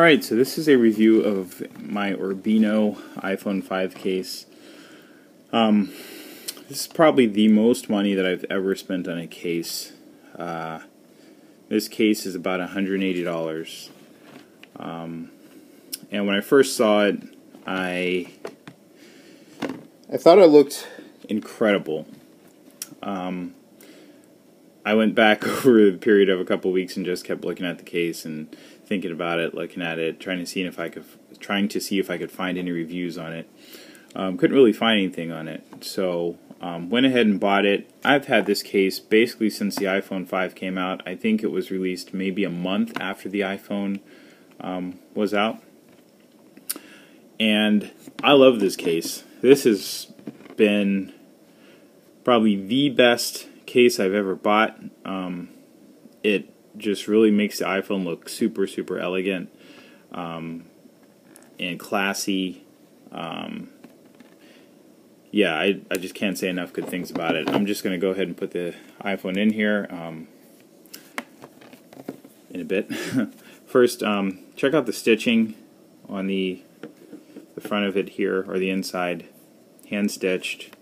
Alright, so this is a review of my Orbino iPhone 5 case. This is probably the most money that I've ever spent on a case. This case is about $180. And when I first saw it, I thought it looked incredible. I went back over the period of a couple weeks and just kept looking at the case and thinking about it, looking at it, trying to see if I could find any reviews on it. Couldn't really find anything on it, so went ahead and bought it. I've had this case basically since the iPhone 5 came out. I think it was released maybe a month after the iPhone was out, and I love this case. This has been probably the best case I've ever bought. It just really makes the iPhone look super, super elegant and classy. Yeah, I just can't say enough good things about it. I'm just going to go ahead and put the iPhone in here in a bit. First, check out the stitching on the front of it here, or the inside, hand stitched.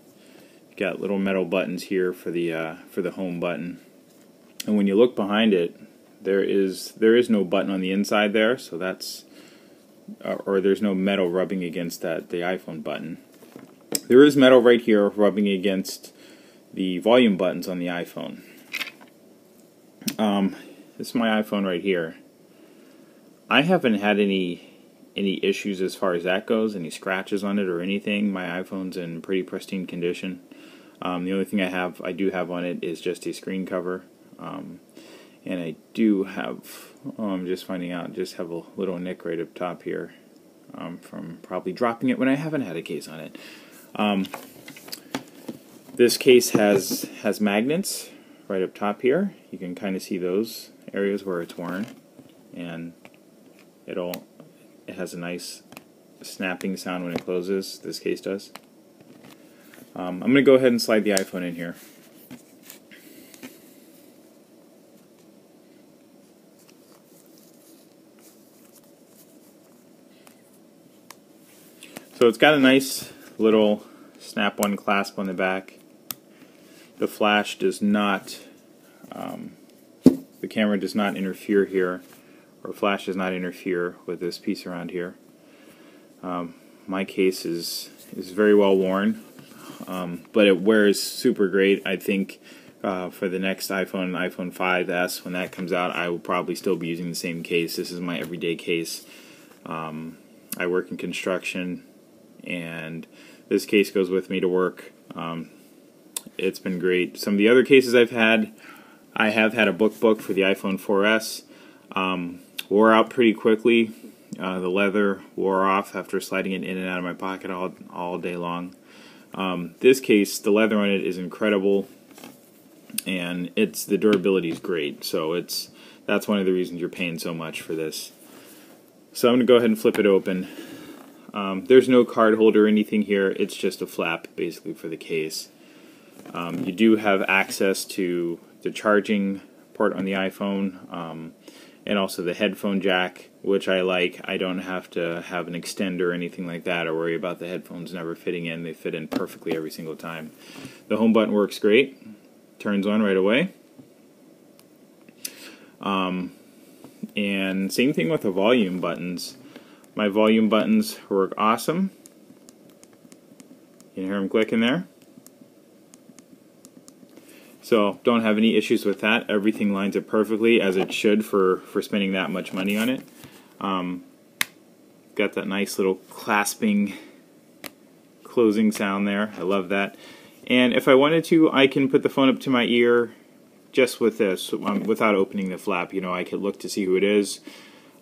Got little metal buttons here for the home button, and when you look behind it, there is no button on the inside there, so that's or there's no metal rubbing against the iPhone button. There is metal right here rubbing against the volume buttons on the iPhone. This is my iPhone right here. I haven't had any issues as far as that goes, any scratches on it or anything. My iPhone's in pretty pristine condition. The only thing I do have on it is just a screen cover, and I do have, I'm just finding out, just have a little nick right up top here from probably dropping it when I haven't had a case on it. This case has magnets right up top here. You can kind of see those areas where it's worn, and it has a nice snapping sound when it closes. This case does. I'm going to go ahead and slide the iPhone in here. So it's got a nice little snap-on clasp on the back. The flash does not, the camera does not interfere here, or flash does not interfere with this piece around here. My case is very well worn. But it wears super great. I think for the next iPhone 5S, when that comes out, I will probably still be using the same case. This is my everyday case. I work in construction, and this case goes with me to work. It's been great. Some of the other cases I have had a book for the iPhone 4S. Wore out pretty quickly. The leather wore off after sliding it in and out of my pocket all day long. This case, the leather on it is incredible, and the durability is great. So that's one of the reasons you're paying so much for this. So I'm going to go ahead and flip it open. There's no card holder or anything here. It's just a flap basically for the case. You do have access to the charging port on the iPhone, and also the headphone jack, which I like. I don't have to have an extender or anything like that, or worry about the headphones never fitting in. They fit in perfectly every single time. The home button works great. Turns on right away. And same thing with the volume buttons. My volume buttons work awesome. You can hear them clicking there. So don't have any issues with that. Everything lines up perfectly, as it should for spending that much money on it. Got that nice little clasping closing sound there. I love that. And if I wanted to, I can put the phone up to my ear just with this, without opening the flap. You know, I could look to see who it is,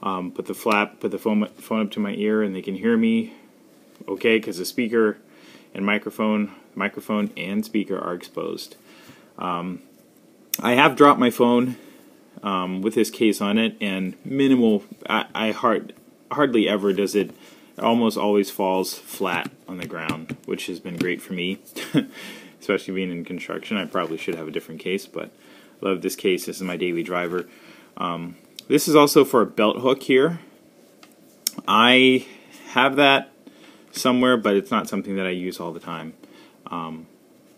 put the phone up to my ear, and they can hear me okay, because the speaker and microphone and speaker are exposed. I have dropped my phone with this case on it, and minimal. I hardly ever does it. It almost always falls flat on the ground, which has been great for me, especially being in construction. I probably should have a different case, but I love this case. This is my daily driver. This is also for a belt hook here. I have that somewhere, but it's not something that I use all the time.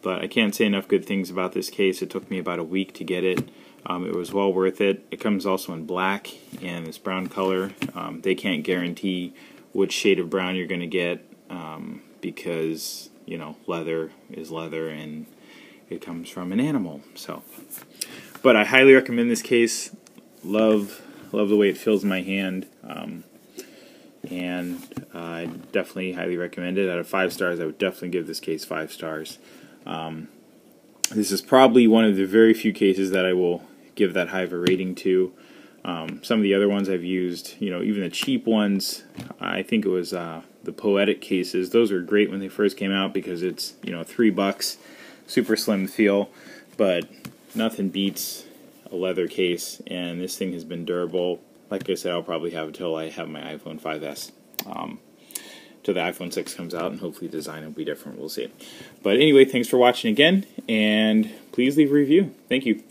But I can't say enough good things about this case. It took me about a week to get it. It was well worth it. It comes also in black and this brown color. They can't guarantee which shade of brown you're going to get because, you know, leather is leather and it comes from an animal. So, but I highly recommend this case. Love the way it feels in my hand. And I definitely highly recommend it. Out of 5 stars, I would definitely give this case 5 stars. This is probably one of the very few cases that I will give that high of a rating to. Some of the other ones I've used, you know, even the cheap ones, I think it was the Poetic cases. Those were great when they first came out because it's, you know, $3, super slim feel, but nothing beats a leather case, and this thing has been durable. Like I said, I'll probably have it until I have my iPhone 5S. Till the iPhone 6 comes out, and hopefully the design will be different. We'll see. But anyway, thanks for watching again, and please leave a review. Thank you.